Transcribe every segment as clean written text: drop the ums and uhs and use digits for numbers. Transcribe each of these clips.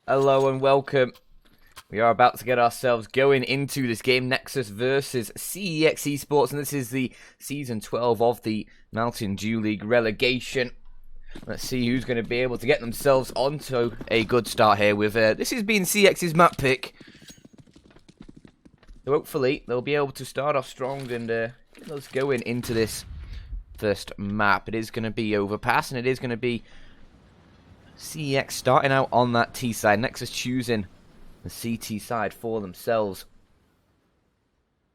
Hello and welcome. We are about to get ourselves going into this game, Nexus versus CEX Esports, and this is the Season 12 of the Mountain Dew League Relegation. Let's see who's going to be able to get themselves onto a good start here with, this has been CX's map pick. So hopefully they'll be able to start off strong and get us going into this first map. It is going to be Overpass, and it is going to be CEX starting out on that T side. Nexus choosing the CT side for themselves.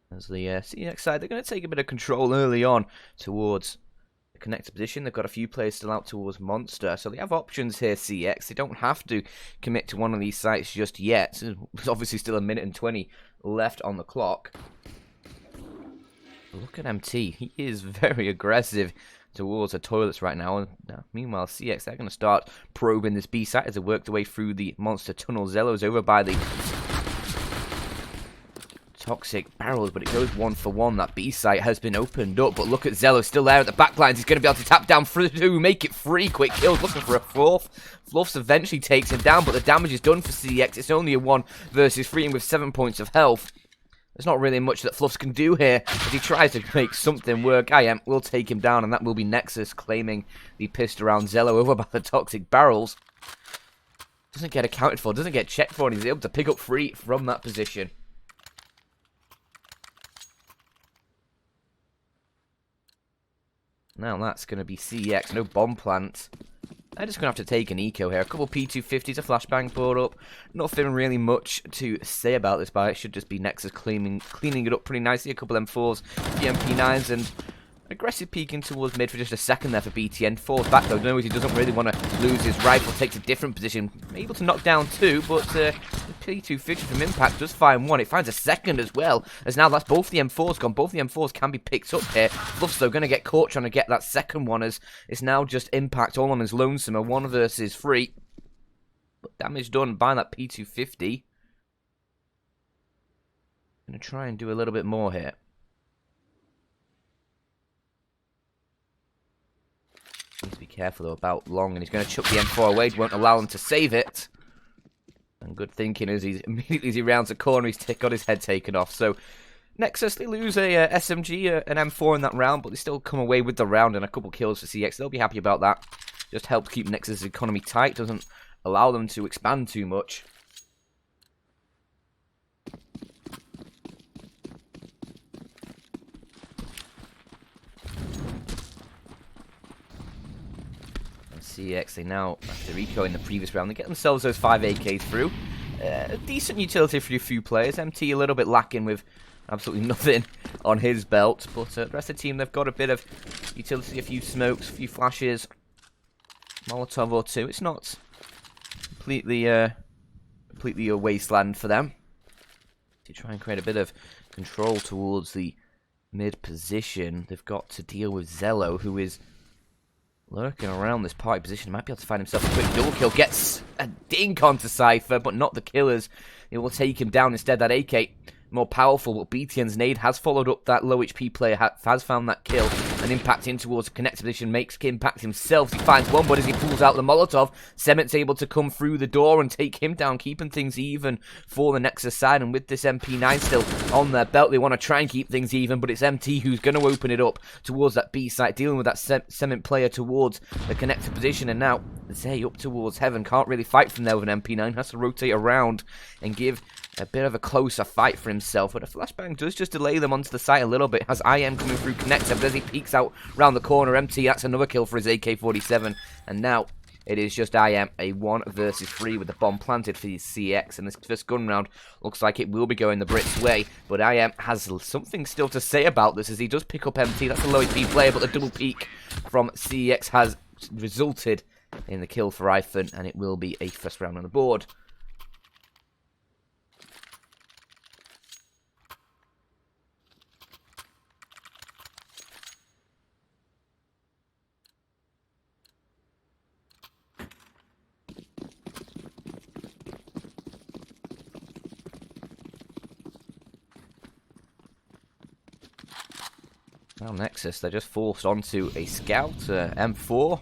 As the CEX side, they're going to take a bit of control early on towards the connector position. They've got a few players still out towards Monster, so they have options here, CEX. They don't have to commit to one of these sites just yet. So there's obviously still a minute and 20 left on the clock. Look at MT. He is very aggressive towards the toilets right now. Meanwhile, CX, they're going to start probing this B site as they work their way through the monster tunnel. Zello's over by the toxic barrels, but it goes 1-for-1. That B site has been opened up, but look at Zello still there at the back lines. He's going to be able to tap down through two, make it 3 quick kills, looking for a fourth. Fluffs eventually takes him down, but the damage is done for CX. It's only a 1 versus 3 and with 7 points of health. There's not really much that Fluffs can do here as he tries to make something work. IM will take him down, and that will be Nexus claiming the pissed around Zello over by the toxic barrels. Doesn't get accounted for, doesn't get checked for, and he's able to pick up 3 from that position. Now that's going to be CX, no bomb plant. They're just going to have to take an eco here. A couple P250s, a flashbang brought up. Nothing really much to say about this, but it should just be Nexus cleaning it up pretty nicely. A couple M4s, the MP9s, and aggressive peeking towards mid for just a second there for BTN. Falls back though, knows he doesn't really want to lose his rifle, takes a different position. Able to knock down 2, but the P250 from Impact does find 1. It finds a second as well, as now that's both the M4s gone. Both the M4s can be picked up here. Fluff's though going to get caught trying to get that second one, as it's now just Impact all on his lonesome, a 1 versus 3. But damage done by that P250. Going to try and do a little bit more here. Needs to be careful though about Long, and he's going to chuck the M4 away. Won't allow him to save it. And good thinking as he's immediately as he rounds a corner, he's got his head taken off. So Nexus, they lose a SMG, an M4 in that round, but they still come away with the round and a couple kills for CX. They'll be happy about that. Just helps keep Nexus' economy tight, doesn't allow them to expand too much. CX, they now, after eco in the previous round, they get themselves those 5 AKs through. Decent utility for a few players. MT a little bit lacking with absolutely nothing on his belt, but the rest of the team, they've got a bit of utility, a few smokes, a few flashes, Molotov or 2. It's not completely a wasteland for them. To try and create a bit of control towards the mid position, they've got to deal with Zello, who is lurking around this party position. Might be able to find himself a quick dual kill. Gets a dink onto Cypher, but not the killers. It will take him down instead. That AK more powerful, but BTN's nade has followed up that low HP player, has found that kill, and Impact in towards a connector position, makes Impact himself. He finds one, but as he pulls out the Molotov, Semet's able to come through the door and take him down, keeping things even for the Nexus side. And with this MP9 still on their belt, they want to try and keep things even, but it's MT who's going to open it up towards that B site, dealing with that Semet player towards the connector position. And now Zay up towards Heaven, can't really fight from there with an MP9, has to rotate around and give a bit of a closer fight for himself, but a flashbang does just delay them onto the site a little bit. Has IM coming through connector, but as he peeks out round the corner, MT, that's another kill for his AK-47, and now it is just IM, a 1 versus 3 with the bomb planted for his CX, and this first gun round looks like it will be going the Brits' way, but IM has something still to say about this as he does pick up MT. That's a low HP player, but the double peek from CX has resulted in the kill for Iphon, and it will be a first round on the board. Now Nexus, they're just forced onto a scout, M4.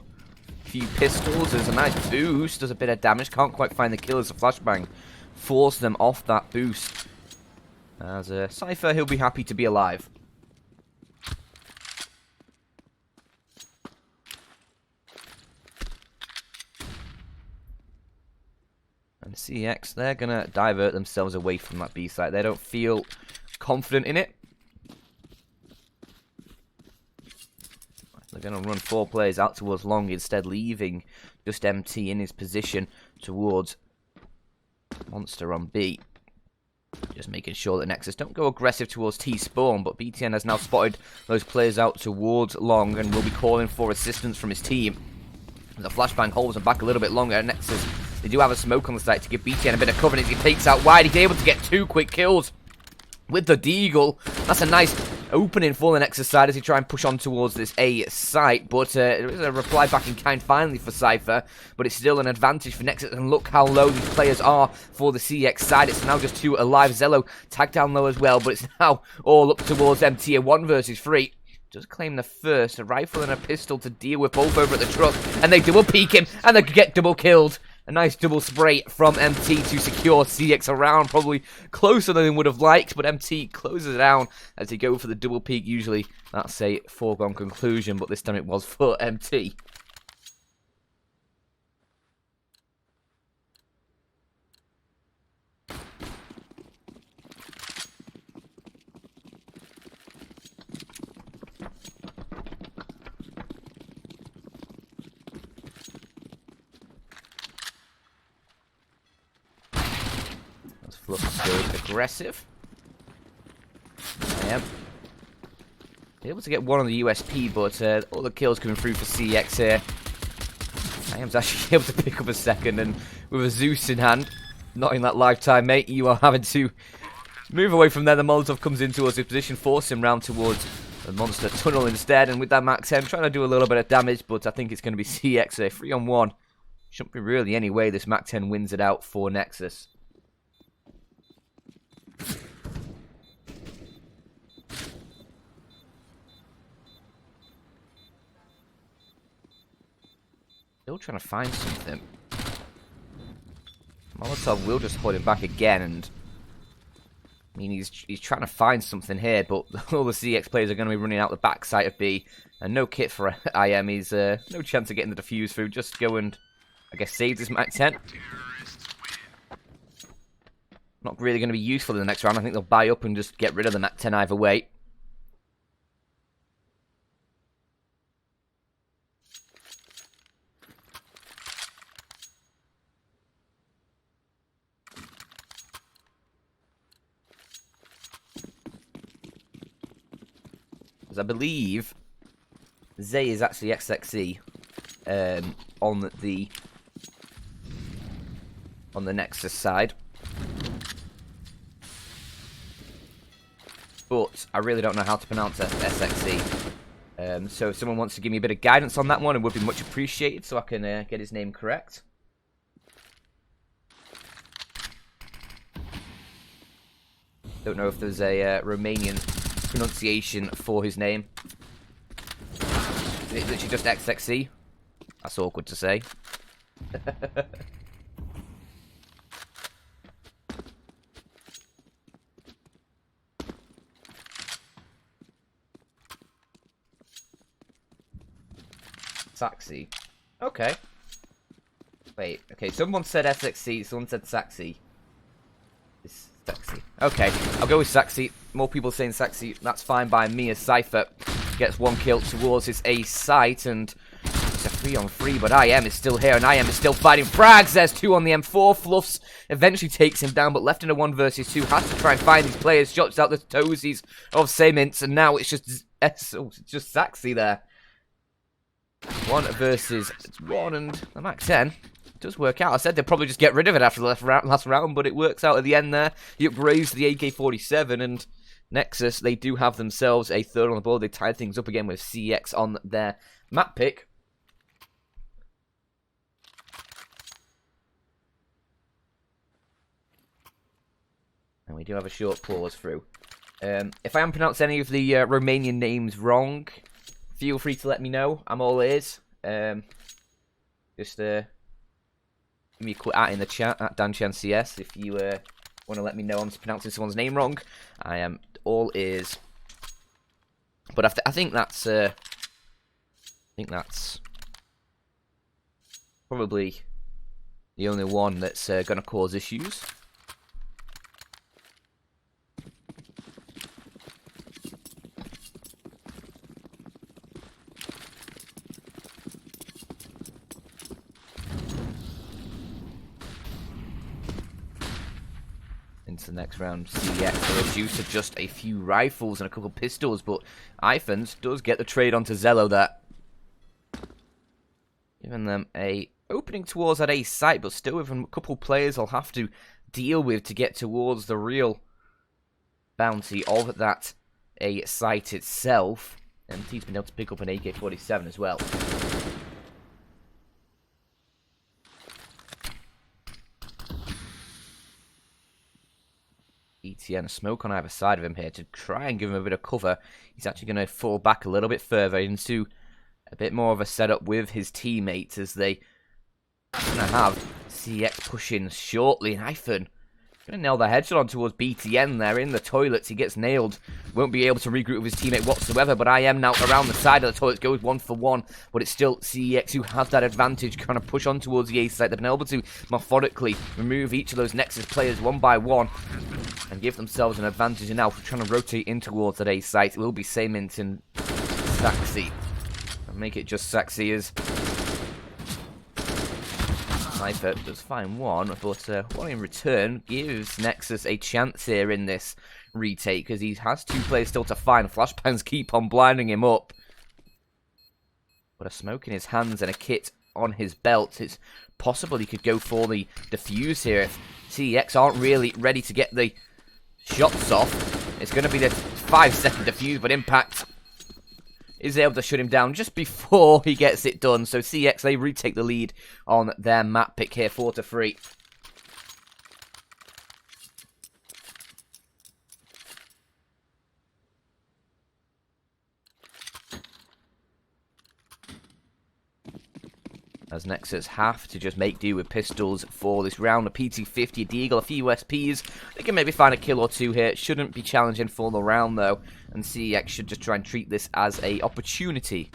few pistols. There's a nice boost. Does a bit of damage. Can't quite find the kill as a flashbang. Force them off that boost. As a Cypher, he'll be happy to be alive. And CeX, they're going to divert themselves away from that B site. They don't feel confident in it. They're going to run 4 players out towards long, instead leaving just MT in his position towards Monster on B. Just making sure that Nexus don't go aggressive towards T-spawn, but BTN has now spotted those players out towards long and will be calling for assistance from his team. The flashbang holds him back a little bit longer. Nexus, they do have a smoke on the site to give BTN a bit of cover as he takes out wide. He's able to get 2 quick kills with the Deagle. That's a nice opening for the Nexus side as he try and push on towards this A site, but there is a reply back in kind finally for Cypher, but it's still an advantage for Nexus, and look how low these players are for the CeX side. It's now just 2 alive. Zello tagged down low as well, but it's now all up towards MT, a 1 versus 3. Just claim the first, a rifle and a pistol to deal with both over at the truck, and they double peek him, and they get double killed. A nice double spray from MT to secure CeX around, probably closer than they would have liked, but MT closes it down as they go for the double peek. Usually that's a foregone conclusion, but this time it was for MT. Fluff goes aggressive. I am able to get 1 on the USP, but all the kills coming through for CeX here. I am actually able to pick up a second, and with a Zeus in hand, not in that lifetime, mate, you are having to move away from there. The Molotov comes in towards his position, force him round towards the monster tunnel instead, and with that Max 10, trying to do a little bit of damage, but I think it's going to be CeX here. 3-on-1. Shouldn't be really any way this Mac 10 wins it out for Nexus. Still trying to find something. Molotov will just hold him back again, and I mean he's trying to find something here, but all the CeX players are going to be running out the back side of B, and no kit for IM. He's no chance of getting the defuse through. Just go and I guess save this Mac 10. Not really going to be useful in the next round. I think they'll buy up and just get rid of the Mac 10 either way. Because I believe Zay is actually XXE on the Nexus side. But I really don't know how to pronounce SXE. So if someone wants to give me a bit of guidance on that one, it would be much appreciated so I can get his name correct. Don't know if there's a Romanian pronunciation for his name. Is it literally just XXE? That's awkward to say. Saxy. Okay. Wait, okay, someone said SXE, someone said Saxy. It's Saxy. Okay, I'll go with Saxy. More people saying Saxy, that's fine by me as Cypher gets 1 kill towards his A site, and it's a 3-on-3, but IM is still here, and IM is still fighting frags. There's 2 on the M4. Fluffs eventually takes him down, but left in a 1 versus 2. Has to try and find these players. Shots out the toesies of Samints, and now it's just Saxy there. 1 versus 1, and the Mac 10 does work out. I said they'd probably just get rid of it after the last round, but it works out at the end there. He upgrades the AK-47, and Nexus, they do have themselves a 3rd on the board. They tied things up again with CeX on their map pick. And we do have a short pause through. If I am pronouncing any of the Romanian names wrong, feel free to let me know. I'm all ears. Just give me a quick at in the chat, at DanChanCS, if you want to let me know I'm pronouncing someone's name wrong. I am all ears. But I think that's probably the only one that's going to cause issues. Into the next round, CeX are reduced to just a few rifles and a couple pistols, but Iphans does get the trade onto Zello there, giving them a opening towards that A site, but still with a couple players I'll have to deal with to get towards the real bounty of that A site itself. And he's been able to pick up an AK-47 as well. ETN, a smoke on either side of him here to try and give him a bit of cover. He's actually going to fall back a little bit further into a bit more of a setup with his teammates as they going to have CeX pushing shortly. And Iphon going to nail the headshot on towards BTN there in the toilets. He gets nailed. Won't be able to regroup with his teammate whatsoever. But I am now around the side of the toilets. Goes 1-for-1. But it's still CeX who has that advantage. Kind of push on towards the A site. They've been able to methodically remove each of those Nexus players one by one and give themselves an advantage. And now if we're trying to rotate in towards that A site, it will be Samint and Saxy. And make it just Saxy as Sniper does find one, but one in return gives Nexus a chance here in this retake, because he has two players still to find. Flashbangs keep on blinding him up. But a smoke in his hands and a kit on his belt. It's possible he could go for the defuse here if CeX aren't really ready to get the shots off. It's going to be the 5-second defuse, but Impact is able to shut him down just before he gets it done. So CeX, they retake the lead on their map pick here, 4-3. As Nexus have to just make do with pistols for this round. A PT-50, a Deagle, a few USPs. They can maybe find a kill or two here. Shouldn't be challenging for the round, though. And CeX should just try and treat this as an opportunity.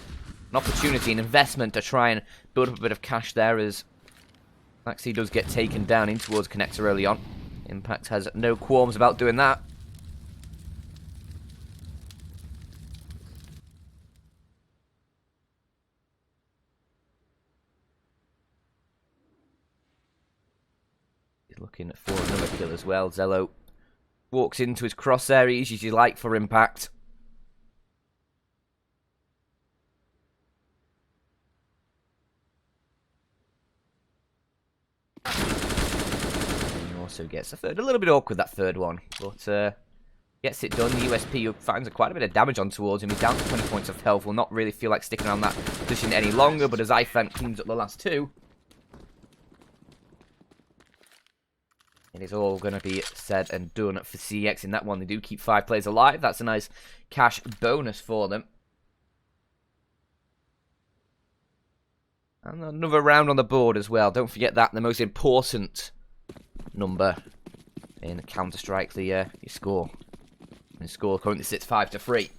An opportunity, an investment to try and build up a bit of cash there, as Maxi does get taken down in towards Connector early on. Impact has no qualms about doing that. Looking for another kill as well. Zello walks into his crosshair, as you like for Impact. And he also gets a third. A little bit awkward, that third one, but gets it done. The USP finds quite a bit of damage on towards him. He's down to 20 points of health. Will not really feel like sticking around that position any longer, but as Iphon cleans up the last two, it is all going to be said and done for CeX in that one. They do keep 5 players alive. That's a nice cash bonus for them. And another round on the board as well. Don't forget that, the most important number in Counter-Strike, your score. The score currently sits 5-3.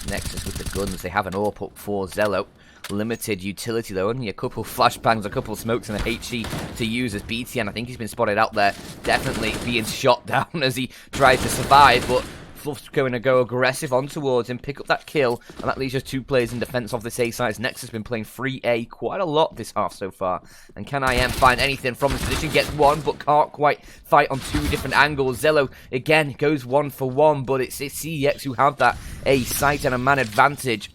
Nexus with the guns. They have an AWP up for Zello. Limited utility though, only a couple flashbangs, a couple smokes, and a HE to use as BTN. I think he's been spotted out there, definitely being shot down as he tried to survive, but Fluff's going to go aggressive on towards him, pick up that kill, and that leaves just 2 players in defense of this A side. Nexus has been playing 3A quite a lot this half so far, and can IM find anything from this position? Gets one, but can't quite fight on 2 different angles. Zello again goes 1-for-1, but it's CeX who have that A site and a man advantage,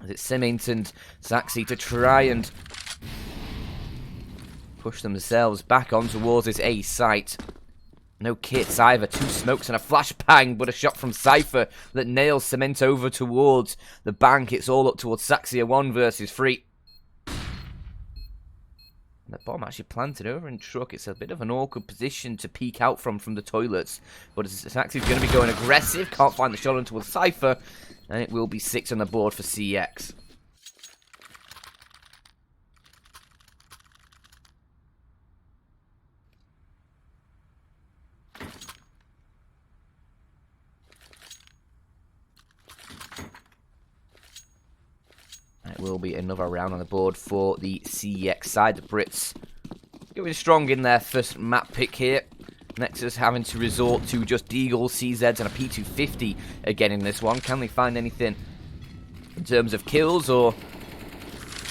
as it's Samint and Saxy to try and push themselves back on towards this A site. No kits either. 2 smokes and a flashbang, but a shot from Cypher that nails Cement over towards the bank. It's all up towards Saxia 1 versus 3. The bomb actually planted over in truck. It's a bit of an awkward position to peek out from the toilets. But CeX is going to be going aggressive. Can't find the shot onto a Cypher. And it will be 6 on the board for CeX. It will be another round on the board for the CeX side. The Brits going strong in their first map pick here. Nexus having to resort to just Deagles, CZs, and a P250 again in this one. Can they find anything in terms of kills, or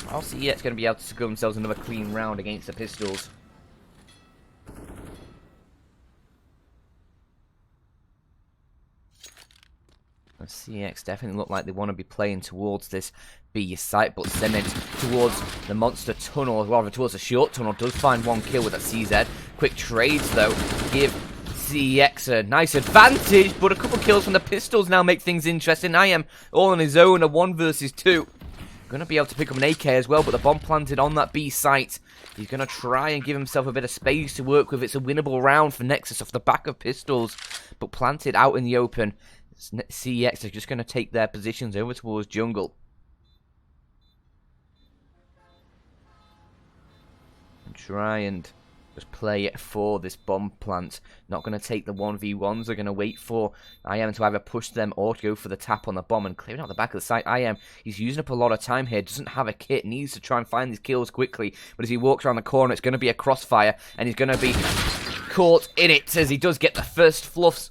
are CeX going to be able to secure themselves another clean round against the Pistols? CeX definitely look like they want to be playing towards this B site, but Cement towards the monster tunnel, or rather towards the short tunnel, does find one kill with that CZ. Quick trades, though, give CeX a nice advantage, but a couple kills from the Pistols now make things interesting. I am all on his own, a 1 versus 2. Going to be able to pick up an AK as well, but the bomb planted on that B site. He's going to try and give himself a bit of space to work with. It's a winnable round for Nexus off the back of Pistols, but planted out in the open. CeX are just going to take their positions over towards jungle. And try and just play it for this bomb plant. Not going to take the 1v1s. They're going to wait for IM to either push them or to go for the tap on the bomb and clearing out the back of the site. IM, he's using up a lot of time here. Doesn't have a kit. Needs to try and find these kills quickly. But as he walks around the corner, it's going to be a crossfire. And he's going to be caught in it as he does get the first fluffs.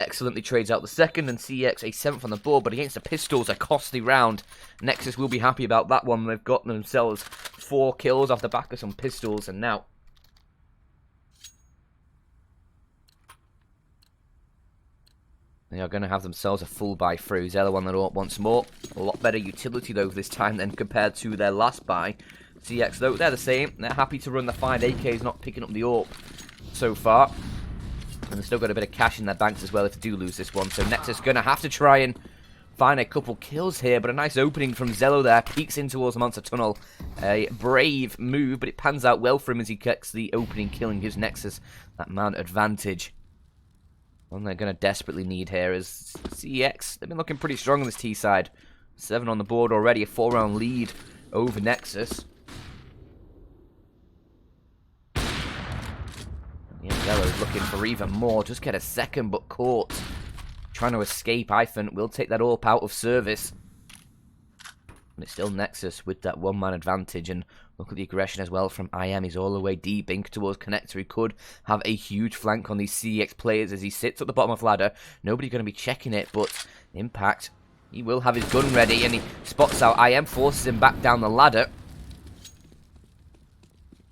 Excellently trades out the second, and CeX a 7th on the board, but against the Pistols, a costly round. Nexus will be happy about that one. They've got themselves 4 kills off the back of some Pistols, and now they are going to have themselves a full buy through. Zella on the door once more. A lot better utility, though, this time than compared to their last buy. CeX, though, they're the same. They're happy to run the 5 AKs, not picking up the AWP so far. And they've still got a bit of cash in their banks as well if they do lose this one. So Nexus going to have to try and find a couple kills here. But a nice opening from Zello there. Peeks in towards the monster tunnel. A brave move, but it pans out well for him as he gets the opening kill and gives Nexus that man advantage. One they're going to desperately need here is CeX. They've been looking pretty strong on this T side. 7 on the board already. A 4-round lead over Nexus. Zello's looking for even more. Just get a second, but caught. Trying to escape. Iphon will take that AWP out of service. And it's still Nexus with that 1-man advantage. And look at the aggression as well from IM. He's all the way deep in towards Connector. He could have a huge flank on these CeX players as he sits at the bottom of the ladder. Nobody's going to be checking it, but Impact, he will have his gun ready. And he spots out IM, forces him back down the ladder.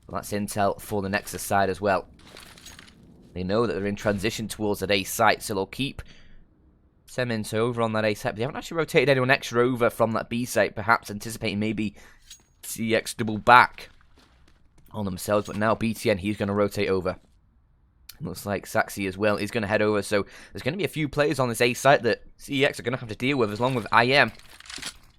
Well, that's intel for the Nexus side as well. They know that they're in transition towards that A site, so they'll keep Cement over on that A site. But they haven't actually rotated anyone extra over from that B site, perhaps anticipating maybe CeX double back on themselves. But now BTN, he's going to rotate over. Looks like Saxy as well is going to head over. So there's going to be a few players on this A site that CeX are going to have to deal with, as long as IM.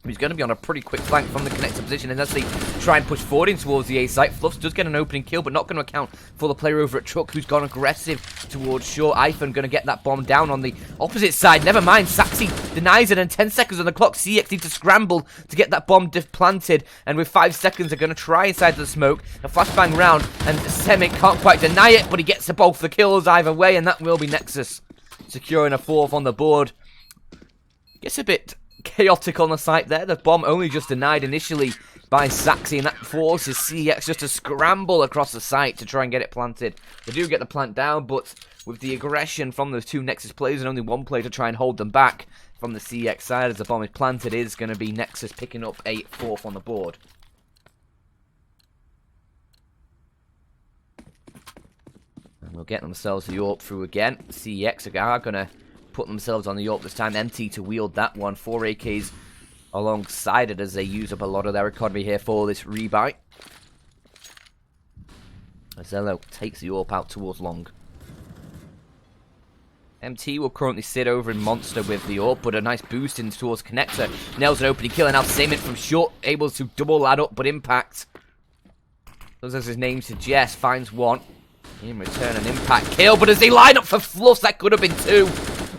He's going to be on a pretty quick flank from the connector position, and as they try and push forward in towards the A site, Fluffs does get an opening kill, but not going to account for the player over at Truck, who's gone aggressive towards short. Iphon going to get that bomb down on the opposite side. Never mind, Saxy denies it, and 10 seconds on the clock. CeX need to scramble to get that bomb planted, and with 5 seconds, they're going to try inside the smoke. A flashbang round, and Semic can't quite deny it, but he gets both the kills either way, and that will be Nexus securing a 4th on the board. Gets a bit chaotic on the site there. The bomb only just denied initially by Saxy, and that forces CeX just to scramble across the site to try and get it planted. They do get the plant down, but with the aggression from those 2 Nexus players and only 1 player to try and hold them back from the CeX side as the bomb is planted, is going to be Nexus picking up a 4th on the board. And they'll get themselves the AWP through again. CeX are going to put themselves on the AWP this time. MT to wield that one. 4 AKs alongside it as they use up a lot of their economy here for this rebuy. Zello takes the AWP out towards long. MT will currently sit over in Monster with the AWP, but a nice boost in towards Connector. Nails an opening kill, and now Sament from short, able to double that up, but Impact As his name suggests, finds one. In return, an impact kill, but as they line up for Fluffs, that could have been two.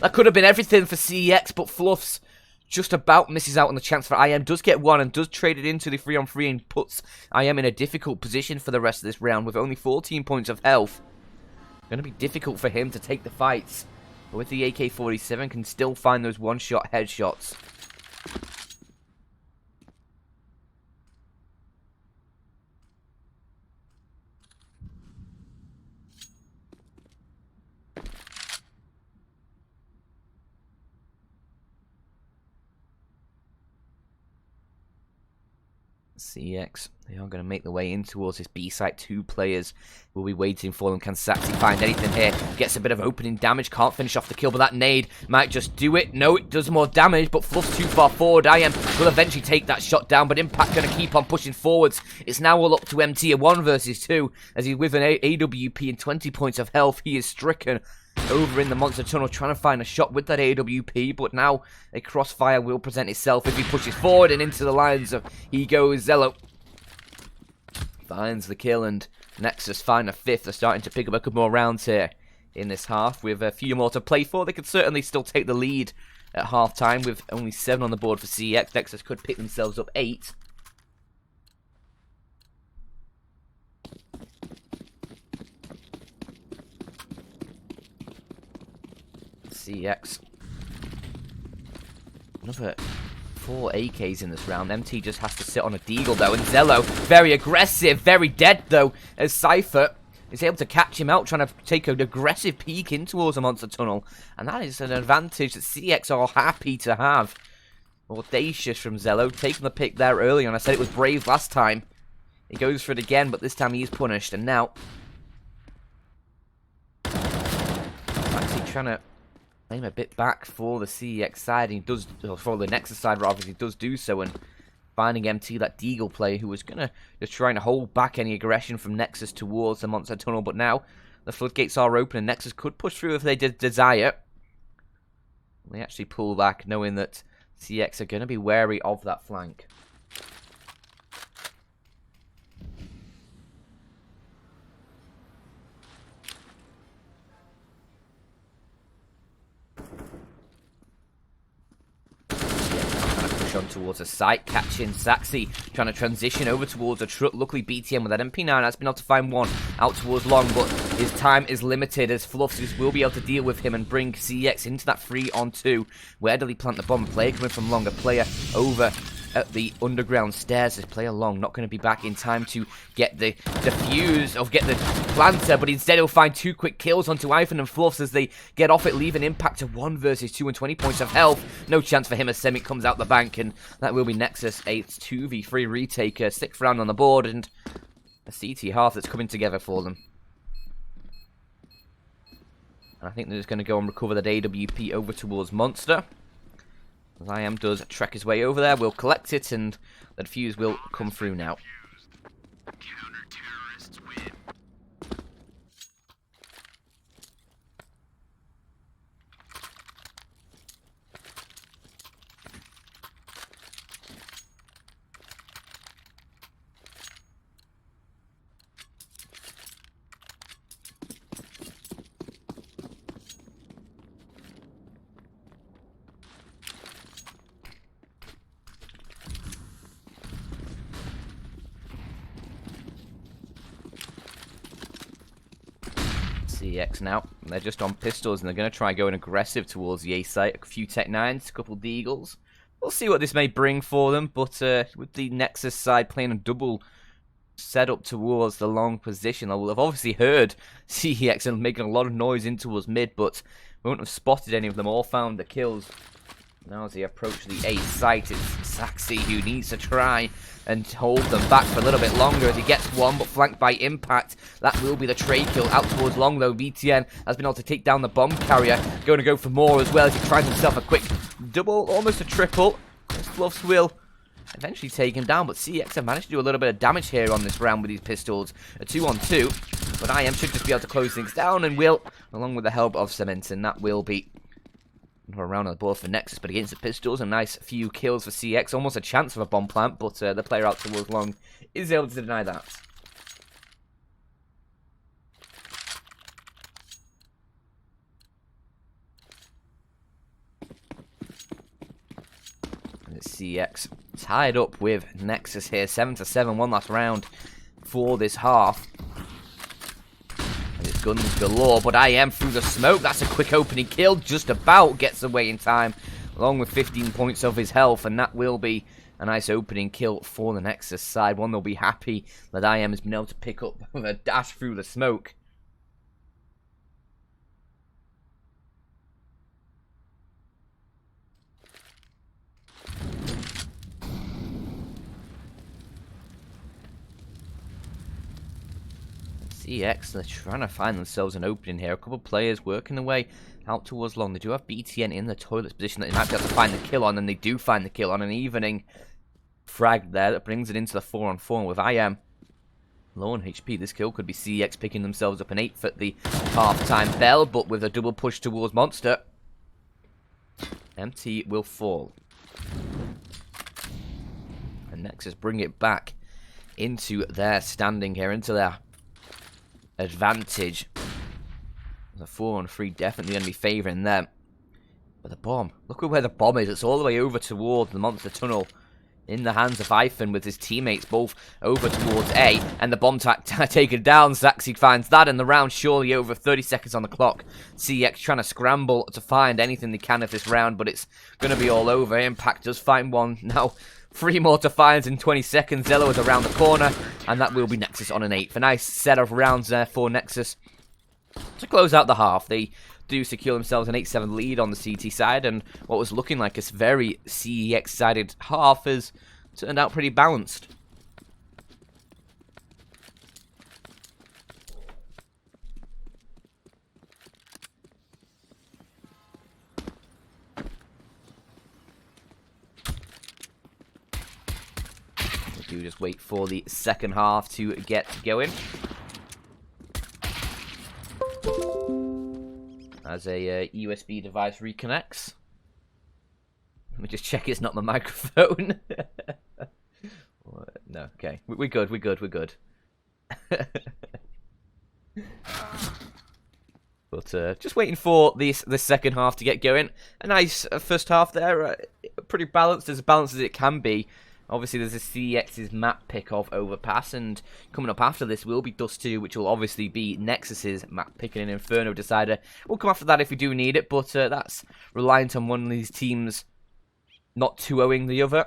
That could have been everything for CeX, but Fluffs just about misses out on the chance for IM. Does get one and does trade it into the 3-on-3 and puts IM in a difficult position for the rest of this round with only 14 points of health. Going to be difficult for him to take the fights. But with the AK-47, can still find those one-shot headshots. CeX, they are going to make their way in towards this B site. Two players will be waiting for them. Can CeX find anything here? Gets a bit of opening damage, can't finish off the kill, but that nade might just do it. No, it does more damage, but Fluff's too far forward. IM will eventually take that shot down, but Impact going to keep on pushing forwards. It's now all up to MT, a 1 versus 2, as he's with an AWP and 20 points of health. He is stricken over in the monster tunnel, trying to find a shot with that AWP, but now a crossfire will present itself if he pushes forward and into the lines of he goes. Zello finds the kill, and Nexus find a fifth. They're starting to pick up a couple more rounds here in this half with a few more to play for. They could certainly still take the lead at half time with only 7 on the board for CeX. Nexus could pick themselves up 8. CeX. Another 4 AKs in this round. MT just has to sit on a deagle though, and Zello, very aggressive, very dead though, as Cypher is able to catch him out, trying to take an aggressive peek in towards the monster tunnel, and that is an advantage that CeX are happy to have. Audacious from Zello, taking the pick there early on. I said it was brave last time. He goes for it again, but this time he is punished, and now actually trying to aim a bit back for the CeX side, and he does, or for the Nexus side rather, he does do so, and finding MT, that deagle player who was gonna just trying to hold back any aggression from Nexus towards the monster tunnel, but now the floodgates are open and Nexus could push through if they did desire. They actually pull back, knowing that CeX are going to be wary of that flank. On towards a site, catching Saxy, trying to transition over towards a truck. Luckily BTM with that MP9 has been able to find one out towards long, but his time is limited as Fluffs will be able to deal with him and bring CeX into that 3-on-2. Where did he plant the bomb? Player coming from long, a player over at the underground stairs. This player long not going to be back in time to get the defuse or get the planter, but instead he'll find 2 quick kills onto Ivan and Fluffs as they get off it, leaving Impact to 1 versus 2 and 20 points of health. No chance for him as Semic comes out the bank, and that will be Nexus 8's 2v3 retaker, 6th round on the board, and a CT half that's coming together for them. And I think they're just going to go and recover that AWP over towards Monster. As IM does trek his way over there, we'll collect it, and the defuse will come through now. Counter-terrorists win. CeX now. They're just on pistols, and they're going to try going aggressive towards the A site. A few Tech 9s, a couple Deagles. We'll see what this may bring for them, but with the Nexus side playing a double setup towards the long position, I will have obviously heard CeX and making a lot of noise in towards mid, but won't have spotted any of them or found the kills. Now as they approach the A site, it's Saxy who needs to try and hold them back for a little bit longer as he gets one, but flanked by Impact. That will be the trade kill out towards long, though. VTN has been able to take down the bomb carrier. Going to go for more as well as he tries himself a quick double, almost a triple. Fluffs will eventually take him down, but CeX have managed to do a little bit of damage here on this round with these pistols. A 2-on-2, but IM should just be able to close things down, and will, along with the help of Cement, and that will be another round on the board for Nexus, but against the pistols, a nice few kills for CeX. Almost a chance of a bomb plant, but the player out towards long is able to deny that. CeX tied up with Nexus here. 7-7, one last round for this half. And it's guns galore, but I am through the smoke. That's a quick opening kill. Just about gets away in time, along with 15 points of his health. And that will be a nice opening kill for the Nexus side. One they'll be happy that I am has been able to pick up with a dash through the smoke. CeX, they're trying to find themselves an opening here. A couple of players working their way out towards long. They do have BTN in the toilet position that they might be able to find the kill on, and they do find the kill on an evening frag there that brings it into the 4-on-4. With IM low on HP, this kill could be CeX picking themselves up an 8th at the half-time bell, but with a double push towards Monster, MT will fall. And Nexus bring it back into their standing here, into their advantage. The 4-on-3 definitely going to be favouring them. But the bomb, look at where the bomb is. It's all the way over towards the Monster Tunnel, in the hands of Ivan with his teammates both over towards A. And the bomb taken down. CeX finds that, and the round surely over. 30 seconds on the clock. CeX trying to scramble to find anything they can of this round, but it's going to be all over. Impact does find one. Now 3 more to find in 20 seconds. Zello is around the corner, and that will be Nexus on an 8th. A nice set of rounds there for Nexus to close out the half. They do secure themselves an 8-7 lead on the CT side, and what was looking like a very CeX-sided half has turned out pretty balanced. We do just wait for the second half to get going. As a USB device reconnects. Let me just check it's not my microphone. No, okay. We're good, we're good, we're good. But just waiting for this second half to get going. A nice first half there. Pretty balanced, as it can be. Obviously, there's a CeX's map pick of Overpass, and coming up after this will be Dust 2, which will obviously be Nexus's map pick and an Inferno Decider. We'll come after that if we do need it, but that's reliant on one of these teams not 2-0ing the other,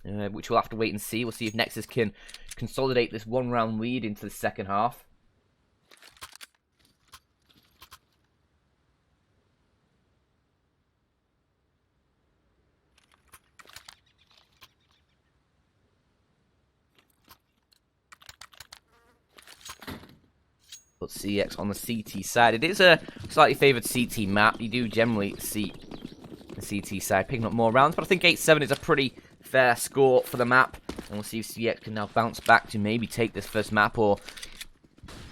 which we'll have to wait and see. We'll see if Nexus can consolidate this one-round lead into the second half. But CeX on the CT side, it is a slightly favoured CT map. You do generally see the CT side picking up more rounds, but I think 8-7 is a pretty fair score for the map. And we'll see if CeX can now bounce back to maybe take this first map, or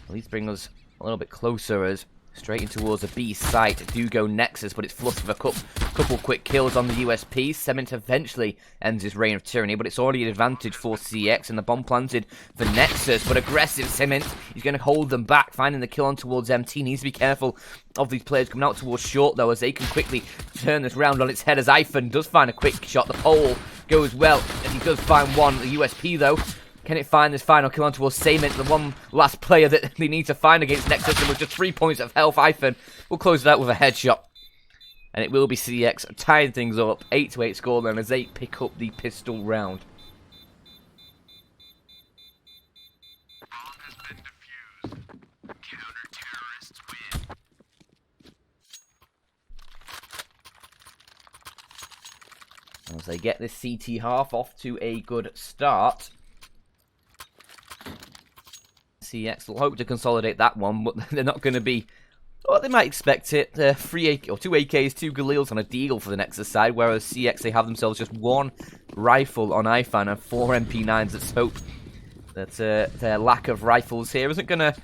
at least bring us a little bit closer as straight in towards the B site. Do go Nexus, but it's flush with a couple quick kills on the USP. Cement eventually ends his reign of tyranny, but it's already an advantage for CeX, and the bomb planted for Nexus. But aggressive Cement, he's going to hold them back, finding the kill on towards MT. Needs to be careful of these players coming out towards short, though, as they can quickly turn this round on its head, as Ivan does find a quick shot. The pole goes well, as he does find one. The USP, though, can it find this final kill on towards Cement, the one last player that they need to find against Nexus, and with just 3 points of health, Ivan will close it out with a headshot. And it will be CeX tying things up, 8-8 scoreline as they pick up the pistol round. As they get this CT half off to a good start. CeX will hope to consolidate that one, but they're not going to be what they might expect it. 2 AKs, 2 Galils on a deal for the Nexus side, whereas CeX, they have themselves just 1 rifle on iFan and 4 MP9s. Let's hope that their lack of rifles here isn't going to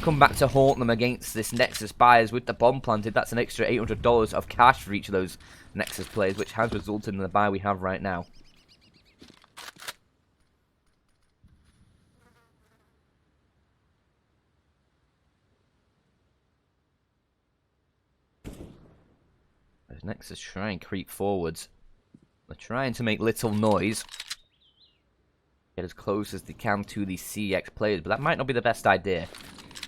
come back to haunt them against this Nexus buyers. With the bomb planted, that's an extra $800 of cash for each of those Nexus players, which has resulted in the buy we have right now. As Nexus try and creep forwards, They're trying to make little noise. Get as close as they can to the CeX players, but that might not be the best idea.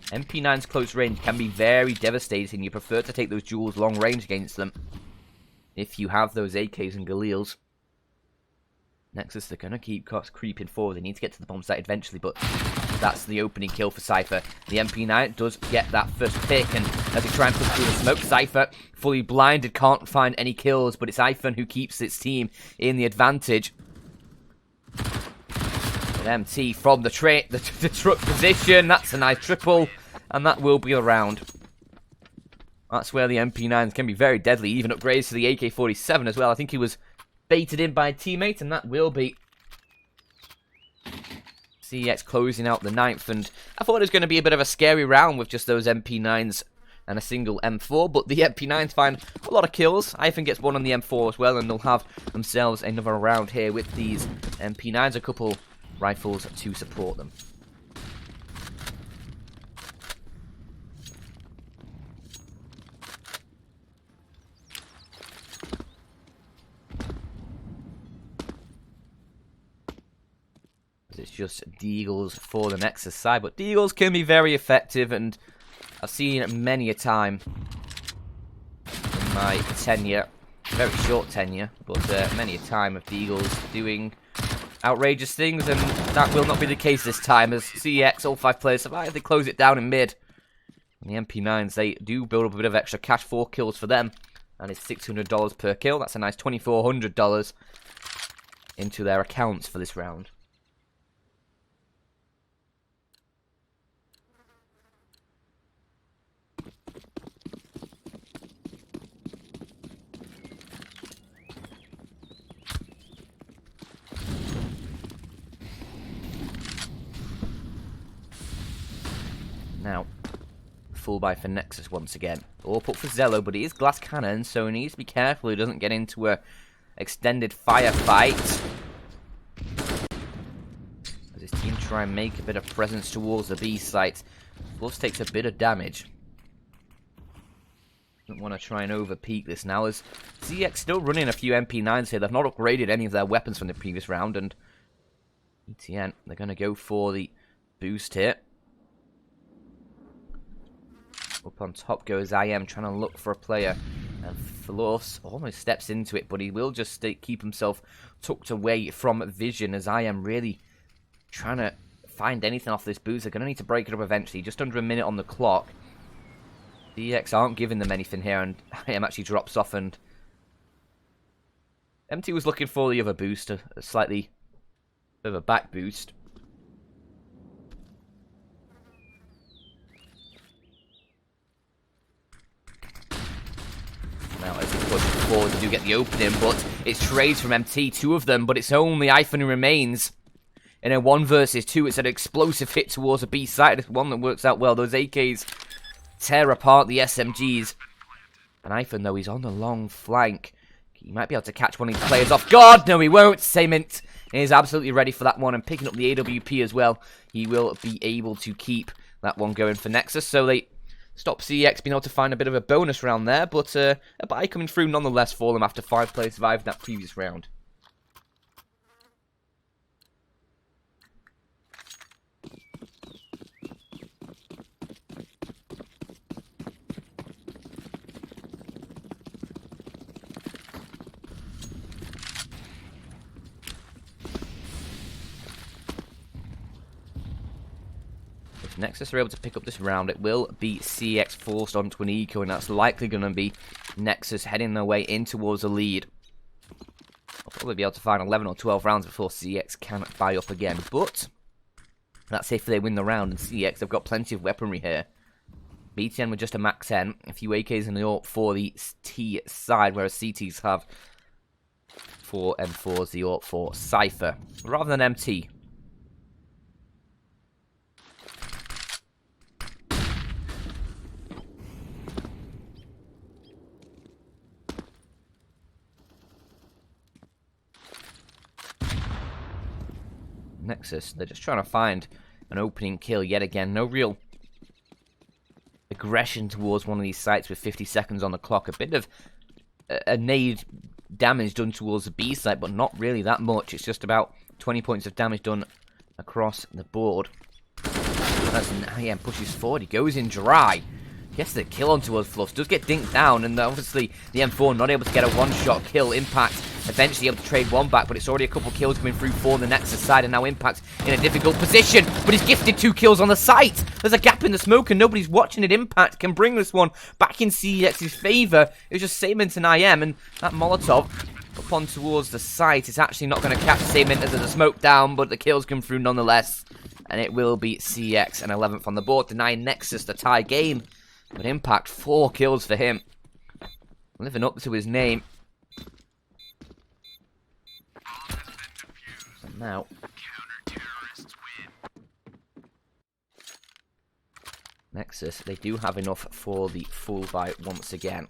MP9's close range can be very devastating. You prefer to take those duels long range against them if you have those AKs and Galils. Nexus, they're going to keep creeping forward. They need to get to the bomb site eventually, but that's the opening kill for Cypher. The MP9 does get that first pick, and as they try and push through the smoke, Cypher, fully blinded, can't find any kills, but it's iPhone who keeps its team in the advantage. And MT from the truck position, that's a nice triple, and that will be a round. That's where the MP9s can be very deadly, even upgrades to the AK-47 as well. I think he was baited in by a teammate, and that will be CeX closing out the 9th. And I thought it was going to be a bit of a scary round with just those MP9s and a single M4, but the MP9s find a lot of kills. iPhone gets one on the M4 as well, and they'll have themselves another round here with these MP9s, a couple rifles to support them. It's just Deagles for the Nexus side, but Deagles can be very effective, and I've seen many a time in my tenure, very short tenure, but many a time of Deagles doing outrageous things, and that will not be the case this time, as CeX, all 5 players survive. They close it down in mid, and the MP9s, they do build up a bit of extra cash, 4 kills for them, and it's $600 per kill. That's a nice $2,400 into their accounts for this round. Now, full buy for Nexus once again. All put for Zello, but he is glass cannon, so he needs to be careful he doesn't get into a extended firefight. As his team try and make a bit of presence towards the B site. Plus takes a bit of damage. Don't want to try and over-peak this now, as CeX still running a few MP9s here. They've not upgraded any of their weapons from the previous round, and ETN, they're going to go for the boost here. Up on top goes IM, trying to look for a player. And Floss almost steps into it, but he will just keep himself tucked away from vision, as IM really trying to find anything off this boost. They're going to need to break it up eventually. Just under a minute on the clock. CeX aren't giving them anything here, and IM actually drops off, and MT was looking for the other boost, a slightly bit of a back boost. Now, as he pushes forward, they do get the opening, but it's trades from MT, 2 of them, but it's only iPhone who remains. In a 1 versus 2, it's an explosive hit towards a B side. It's one that works out well. Those AKs tear apart the SMGs. And iPhone, though, he's on the long flank. He might be able to catch one of these players off guard. No, he won't. Saymint is absolutely ready for that one, and picking up the AWP as well. He will be able to keep that one going for Nexus, so they stop CeX being able to find a bit of a bonus round there, but a buy coming through nonetheless for them after 5 players survived that previous round. If Nexus are able to pick up this round, it will be CeX forced onto an eco, and that's likely going to be Nexus heading their way in towards a lead. I'll probably be able to find 11 or 12 rounds before CeX can buy up again, but that's if they win the round, and CeX have got plenty of weaponry here. BTN with just a max 10, a few AKs in the AWP for the T side, whereas CTs have 4 M4s, the AWP for Cypher, rather than MT. Nexus, they're just trying to find an opening kill yet again. No real aggression towards one of these sites with 50 seconds on the clock. A bit of a nade damage done towards the B site, but not really that much. It's just about 20 points of damage done across the board. As IM pushes forward, he goes in dry. Gets the kill onto us, Fluffs. Does get dinked down, and obviously the M4 not able to get a one-shot kill. Impact eventually able to trade one back, but it's already a couple kills coming through for the Nexus side, and now Impact in a difficult position. But he's gifted 2 kills on the site. There's a gap in the smoke, and nobody's watching it. Impact can bring this one back in CEX's favour. It was just Saement and IM, and that Molotov up on towards the site is actually not going to catch Saement as there's a smoke down, but the kills come through nonetheless. And it will be CeX and 11th on the board, denying Nexus the tie game. But Impact, 4 kills for him. Living up to his name. And now Nexus, they do have enough for the full buy once again.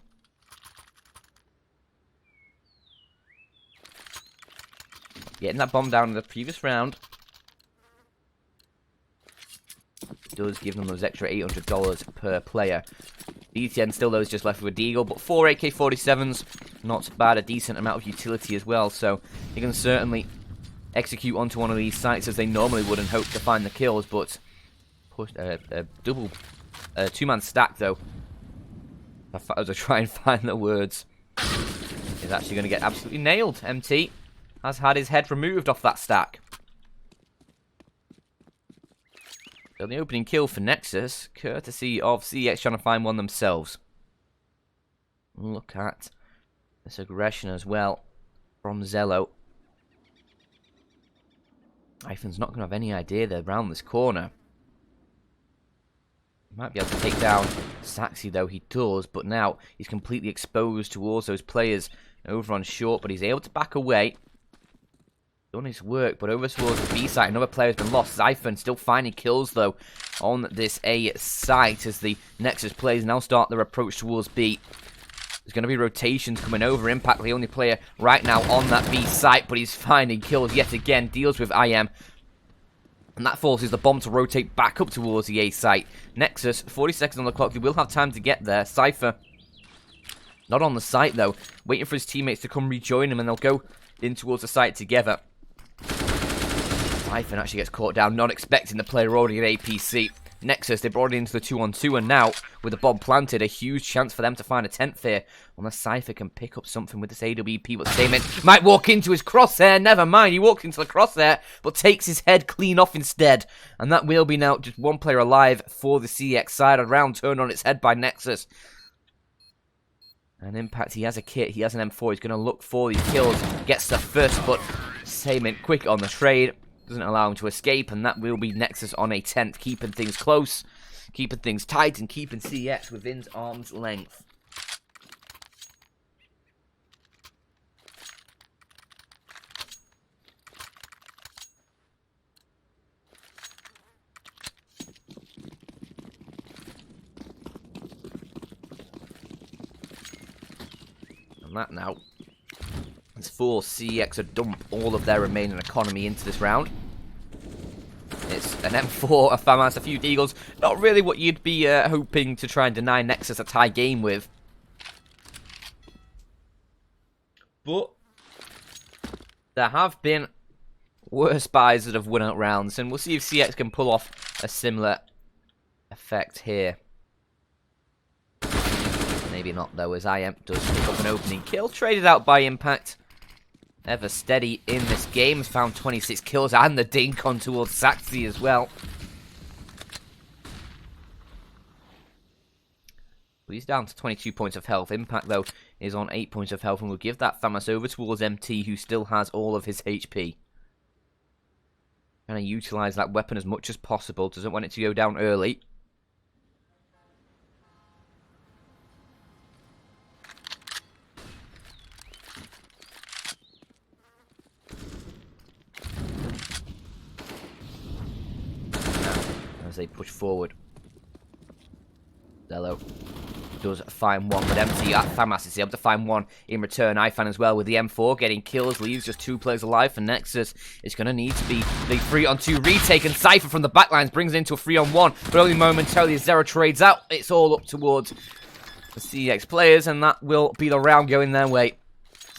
Getting that bomb down in the previous round does give them those extra $800 per player. BTN still though is just left with a Deagle, but 4 AK-47s, not bad, a decent amount of utility as well, so you can certainly execute onto one of these sites as they normally would and hope to find the kills, but push a double, two-man stack though, as I try and find the words, is actually going to get absolutely nailed. MT has had his head removed off that stack. So the opening kill for Nexus, courtesy of CeX trying to find one themselves. Look at this aggression as well from Zello. Hyphen's not going to have any idea they're around this corner. He might be able to take down Saxy though, he does, but now he's completely exposed towards those players over on short, but he's able to back away. Done his work, but over towards the B site, another player has been lost. Zyphon still finding kills though on this A site as the Nexus players now start their approach towards B. There's going to be rotations coming over. Impact, the only player right now on that B site, but he's finding kills yet again. Deals with IM, and that forces the bomb to rotate back up towards the A site. Nexus, 40 seconds on the clock. He will have time to get there. Cypher, not on the site though, waiting for his teammates to come rejoin him, and they'll go in towards the site together. Hyphen actually gets caught down, not expecting the player already at APC. Nexus, they brought it into the 2-on-2, and now, with the bomb planted, a huge chance for them to find a 10th here. Unless Cypher can pick up something with this AWP, but Saement might walk into his crosshair. Never mind, he walks into the crosshair, but takes his head clean off instead. And that will be now just one player alive for the CeX side. A round turned on its head by Nexus. And Impact, he has a kit, he has an M4, he's going to look for these kills. Gets the first, but Saement quick on the trade. Doesn't allow him to escape, and that will be Nexus on a 10th, keeping things close, keeping things tight, and keeping CeX within arm's length. And that now is for CeX to dump all of their remaining economy into this round. It's an M4, a FAMAS, a few Deagles. Not really what you'd be hoping to try and deny Nexus a tie game with. But there have been worse buys that have won out rounds, and we'll see if CeX can pull off a similar effect here. Maybe not though, as IM does pick up an opening kill. Traded out by Impact. Ever steady in this game. Has found 26 kills and the dink on towards Saxy as well. But he's down to 22 points of health. Impact though is on 8 points of health, and will give that FAMAS over towards MT, who still has all of his HP. Trying to utilise that weapon as much as possible. Doesn't want it to go down early. As they push forward, Zello does find one, but MT at FAMAS is able to find one in return. IFAN as well with the M4 getting kills, leaves just 2 players alive for Nexus. It's going to need to be the 3-on-2 retake, and Cypher from the backlines brings it into a 3-on-1, but only momentarily as Zero trades out. It's all up towards the CeX players, and that will be the round going their way.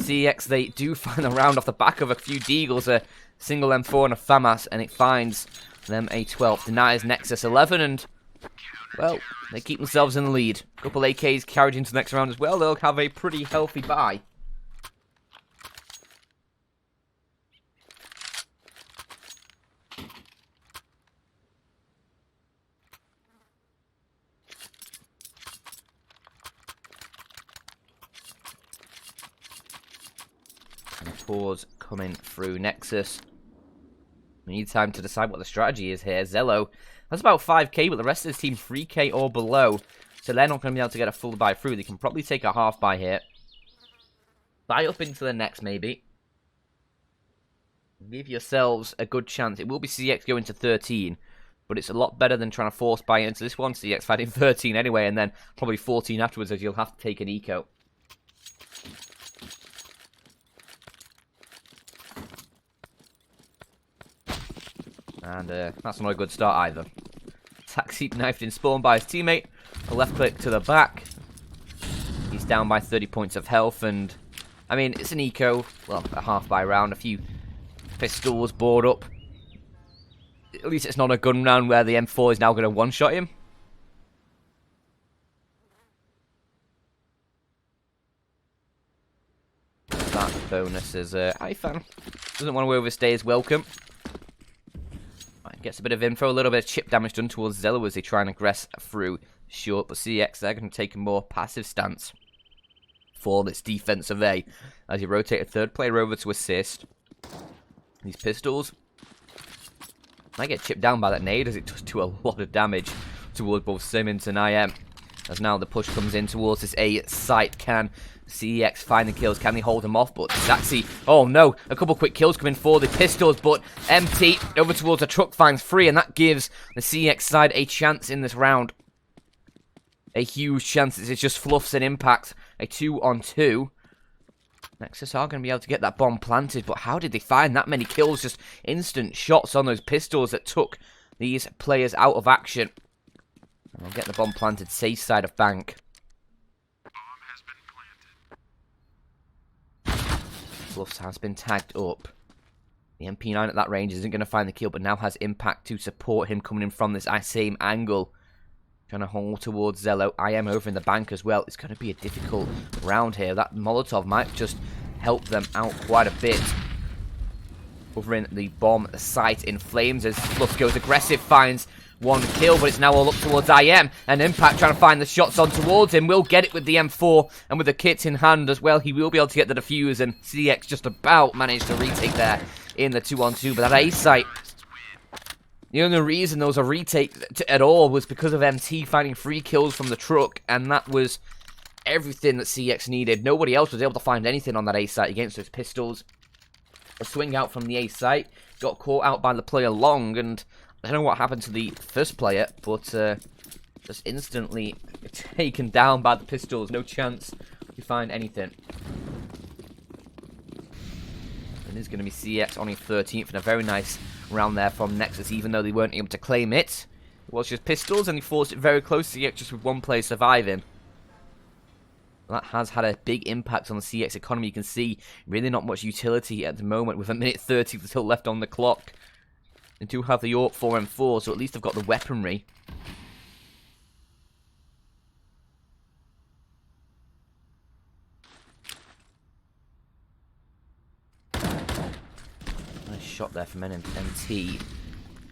CeX, they do find the round off the back of a few deagles, a single M4 and a FAMAS, and it finds them a 12. Denies Nexus 11, and, well, they keep themselves in the lead. A couple AKs carried into the next round as well. They'll have a pretty healthy bye. Pause coming through Nexus. We need time to decide what the strategy is here. Zello has about 5k, but the rest of his team 3k or below. So they're not going to be able to get a full buy through. They can probably take a half buy here. Buy up into the next, maybe. Give yourselves a good chance. It will be CeX going to 13, but it's a lot better than trying to force buy into this one. CeX fighting 13 anyway, and then probably 14 afterwards, as you'll have to take an eco. And that's not a good start either. Taxi knifed in spawn by his teammate. A left click to the back. He's down by 30 points of health. And, I mean, it's an eco. Well, a half by round. A few pistols board up. At least it's not a gun round where the M4 is now going to one-shot him. That bonus is Ifan. Doesn't want to overstay his welcome. Gets a bit of info, a little bit of chip damage done towards Zello as they try and aggress through short, but CeX, they're going to take a more passive stance for this defense of A, as he rotate a third player over to assist. These pistols might get chipped down by that nade, as it does do a lot of damage towards both Simmons and IM. As now the push comes in towards this A site. Can CeX find the kills? Can they hold him off? But Zaxi, oh no, a couple quick kills coming for the pistols, but MT over towards the truck finds free, and that gives the CeX side a chance in this round. A huge chance. It's just fluffs and impact. A 2-on-2. Nexus are going to be able to get that bomb planted, but how did they find that many kills? Just instant shots on those pistols that took these players out of action. I'll get the bomb planted safe side of bank. Bluffs has been tagged up. The MP9 at that range isn't going to find the kill, but now has impact to support him coming in from this same angle. Trying to hold towards Zello. I am over in the bank as well. It's going to be a difficult round here. That Molotov might just help them out quite a bit. Covering the bomb site in flames as Bluff goes aggressive, finds one kill, but it's now all up towards IM, and Impact trying to find the shots on towards him. Will get it with the M4, and with the kit in hand as well, he will be able to get the defuse, and CeX just about managed to retake there in the 2-on-2, but that A site, the only reason there was a retake at all was because of MT finding 3 kills from the truck, and that was everything that CeX needed. Nobody else was able to find anything on that A site against those pistols. A swing out from the A site, got caught out by the player Long, and I don't know what happened to the first player, but just instantly taken down by the pistols. No chance to find anything. It is going to be CeX on his 13th, and a very nice round there from Nexus, even though they weren't able to claim it. It was just pistols, and he forced it very close to CeX, just with one player surviving. That has had a big impact on the CeX economy. You can see really not much utility at the moment, with a minute 30 still left on the clock. They do have the AWP 4M4, so at least they've got the weaponry. Nice shot there from MT.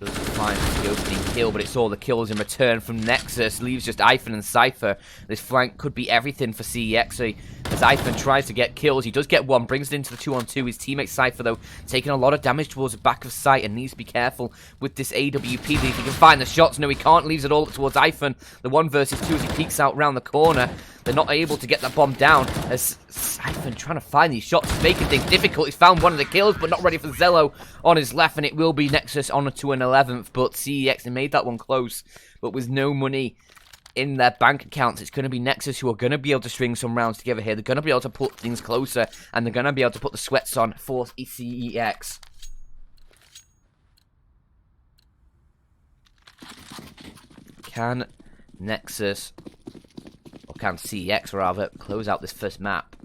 Doesn't find the opening kill, but it's all the kills in return from Nexus. Leaves just Ifan and Cypher. This flank could be everything for CeX. As Ifan tries to get kills, he does get one, brings it into the 2-on-2. His teammate Cypher, though, taking a lot of damage towards the back of sight and needs to be careful with this AWP. If he can find the shots, no, he can't. Leaves it all towards Ifan. The 1 versus 2 as he peeks out round the corner. They're not able to get that bomb down as Siphon trying to find these shots, making things difficult. He's found one of the kills, but not ready for Zello on his left, and it will be Nexus on to an 11th, but CeX, they made that one close, but with no money in their bank accounts, it's going to be Nexus who are going to be able to string some rounds together here. They're going to be able to put things closer, and they're going to be able to put the sweats on for CeX. Can Nexus, or can CeX rather, close out this first map?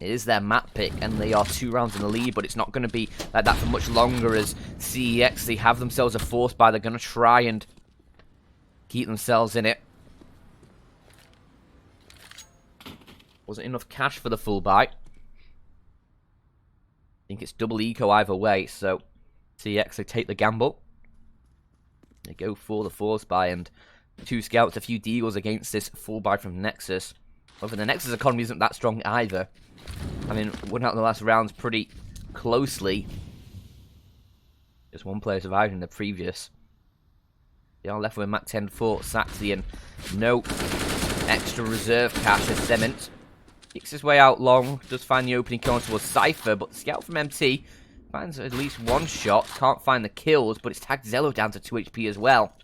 It is their map pick, and they are 2 rounds in the lead, but it's not going to be like that for much longer as CEX, they have themselves a force buy. They're going to try and keep themselves in it. Wasn't enough cash for the full buy. I think it's double eco either way, so CEX, they take the gamble. They go for the force buy, and 2 scouts, a few deals against this full buy from Nexus. However, the Nexus economy isn't that strong either. I mean, won out in the last rounds pretty closely. Just 1 player survived in the previous. They are left with a Mac 10 for Saxy and no extra reserve cash as Cement kicks his way out long, does find the opening kill towards Cypher, but the scout from MT finds at least 1 shot, can't find the kills, but it's tagged Zello down to 2 HP as well.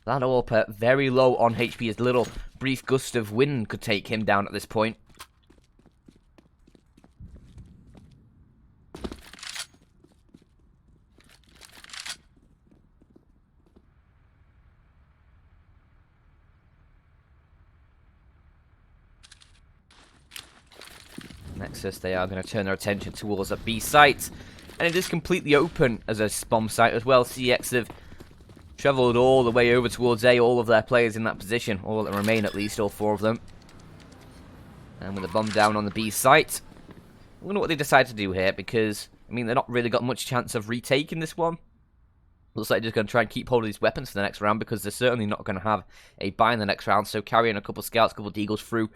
That AWP very low on HP, as little brief gust of wind could take him down at this point. Nexus, they are going to turn their attention towards a B site, and it is completely open as a bomb site as well. CeX have travelled all the way over towards A, all of their players in that position, all that remain at least, all 4 of them. And with a bomb down on the B site, I wonder what they decide to do here, because, I mean, they're not really got much chance of retaking this one. Looks like they're just going to try and keep hold of these weapons for the next round, because they're certainly not going to have a buy in the next round, so carrying a couple scouts, a couple deagles through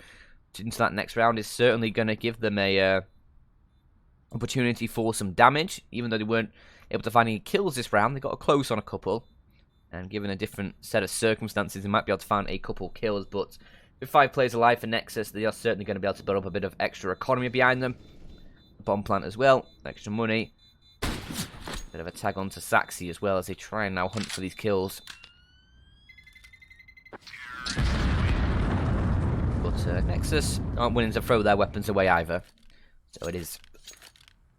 into that next round is certainly going to give them a opportunity for some damage. Even though they weren't able to find any kills this round, they got a close on a couple. And given a different set of circumstances, they might be able to find a couple kills. But with 5 players alive for Nexus, they are certainly going to be able to build up a bit of extra economy behind them. Bomb plant as well, extra money. Bit of a tag on to Saxy as well as they try and now hunt for these kills. But Nexus aren't willing to throw their weapons away either. So it is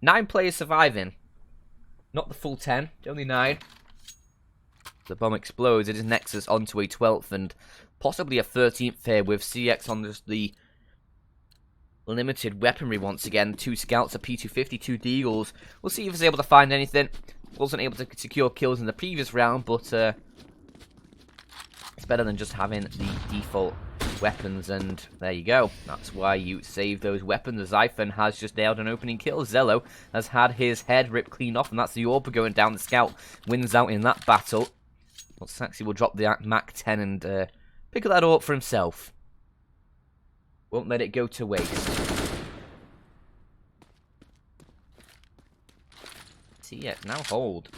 9 players surviving. Not the full 10, only 9. The bomb explodes. It is Nexus onto a 12th and possibly a 13th here with CeX on just the limited weaponry once again. 2 scouts, a P250, 2 deagles. We'll see if he's able to find anything. Wasn't able to secure kills in the previous round, but it's better than just having the default weapons, and there you go. That's why you save those weapons. Zyphon has just nailed an opening kill. Zello has had his head ripped clean off, and that's the AWP going down. The scout wins out in that battle. But Saxy will drop the Mac 10 and pick up that AWP for himself. Won't let it go to waste. CeX now hold.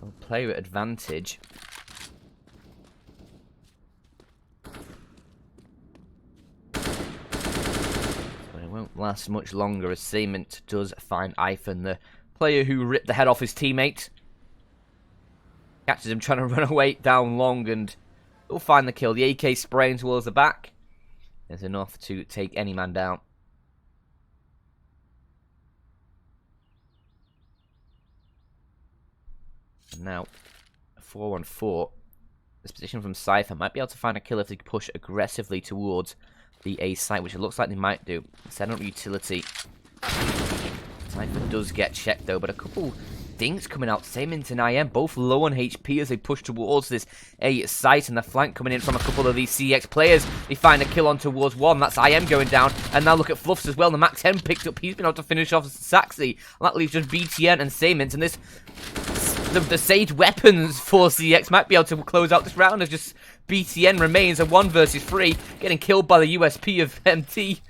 They'll play with advantage. Won't last much longer as Cement does find Iphon, the player who ripped the head off his teammate. Catches him trying to run away down long, and he'll find the kill. The AK spraying towards the back is enough to take any man down. And now, a 4-1-4. This position from Cypher might be able to find a kill if they push aggressively towards the A site, which it looks like they might do. Set up utility. Cypher does get checked though, but a couple dinks coming out. Cement and IM both low on HP as they push towards this A site, and the flank coming in from a couple of these CeX players. They find a kill on towards 1. That's IM going down, and now look at Fluffs as well. The Mac 10 picked up. He's been able to finish off Saxy, and that leaves just BTN and Cement, and this the Sage weapons for CeX might be able to close out this round as just BTN remains a 1 versus 3, getting killed by the USP of MT.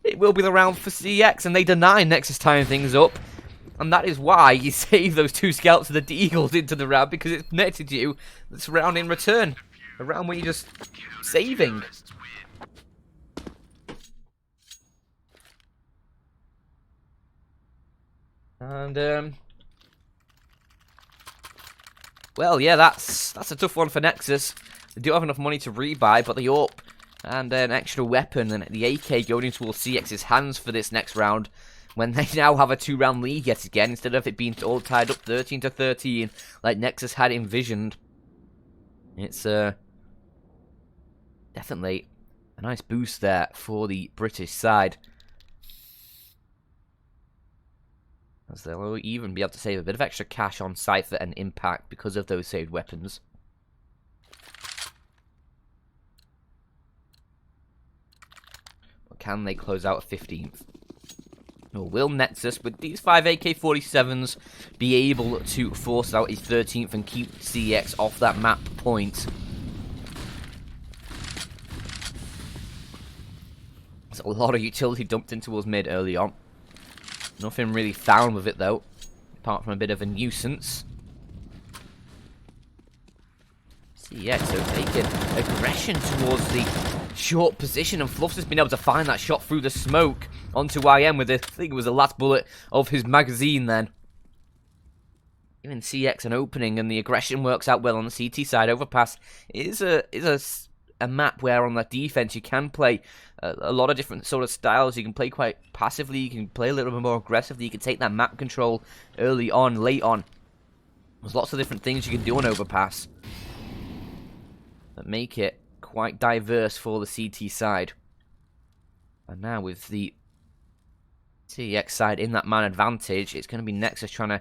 It will be the round for CeX, and they deny Nexus tying things up. And that is why you save those 2 scouts of the Deagles into the round, because it's netted you this round in return. A round where you're just saving. And, well, yeah, that's a tough one for Nexus. They do have enough money to rebuy, but the AWP and an extra weapon and the AK going into CeX's hands for this next round, when they now have a 2-round lead yet again, instead of it being all tied up 13-13 like Nexus had envisioned. It's definitely A nice boost there for the British side. As they'll even be able to save a bit of extra cash on Cypher and Impact because of those saved weapons. But can they close out a 15th? Or will Nexus, with these 5 AK-47s, be able to force out a 13th and keep CeX off that map point? There's a lot of utility dumped in towards mid early on. Nothing really found with it though, apart from a bit of a nuisance. CeX are taking aggression towards the short position, and Fluffs has been able to find that shot through the smoke onto IM with, I think it was the last bullet of his magazine then. Giving CeX an opening, and the aggression works out well on the CT side. Overpass is a map where on that defense you can play a lot of different sort of styles. You can play quite passively, you can play a little bit more aggressively, you can take that map control early on, late on. There's lots of different things you can do on Overpass that make it quite diverse for the CT side. And now with the CeX side in that man advantage, it's going to be Nexus trying to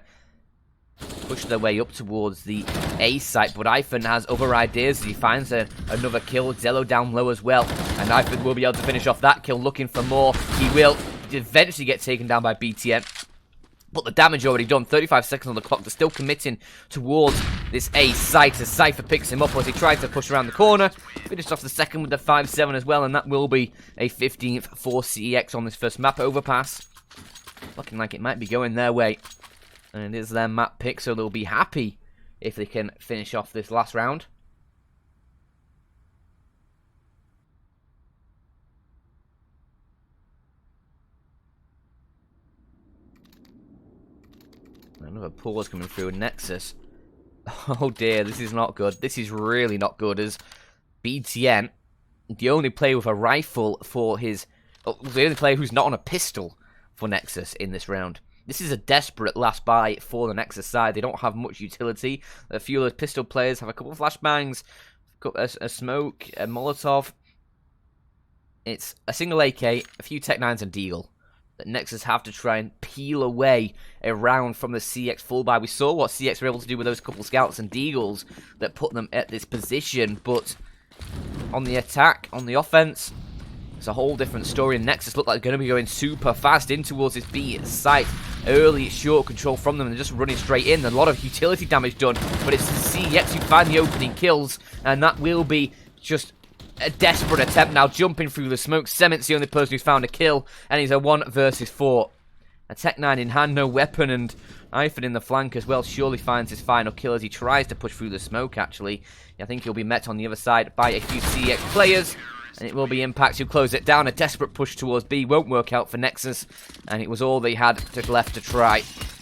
push their way up towards the A site, but Ivan has other ideas as he finds another kill. Zello down low as well, and Ivan will be able to finish off that kill, looking for more. He will eventually get taken down by BTN, but the damage already done. 35 seconds on the clock. They're still committing towards this A site as Cypher picks him up as he tries to push around the corner. Finished off the second with the 5-7 as well, and that will be a 15th for CeX on this first map. Overpass looking like it might be going their way. And it is their map pick, so they'll be happy if they can finish off this last round. Another pause coming through. Nexus. Oh dear, this is not good. This is really not good, as BTN, the only player with a rifle for his... Oh, the only player who's not on a pistol for Nexus in this round. This is a desperate last buy for the Nexus side. They don't have much utility. A few of those pistol players have a couple of flashbangs, a smoke, a Molotov. It's a single AK, a few Tech 9s and Deagle that Nexus have to try and peel away a round from the CeX full buy. We saw what CeX were able to do with those couple Scouts and Deagles that put them at this position, but on the attack, on the offense, it's a whole different story, and Nexus look like they're going to be going super fast in towards this B site. Early short control from them, and they're just running straight in. A lot of utility damage done, but it's CeX who find the opening kills, and that will be just a desperate attempt now, jumping through the smoke. Cement's the only person who's found a kill, and he's a 1 versus 4. A Tech 9 in hand, no weapon, and Ivan in the flank as well surely finds his final kill as he tries to push through the smoke, actually. I think he'll be met on the other side by a few CeX players. And it will be Impact who close it down. A desperate push towards B won't work out for Nexus. And it was all they had left to try.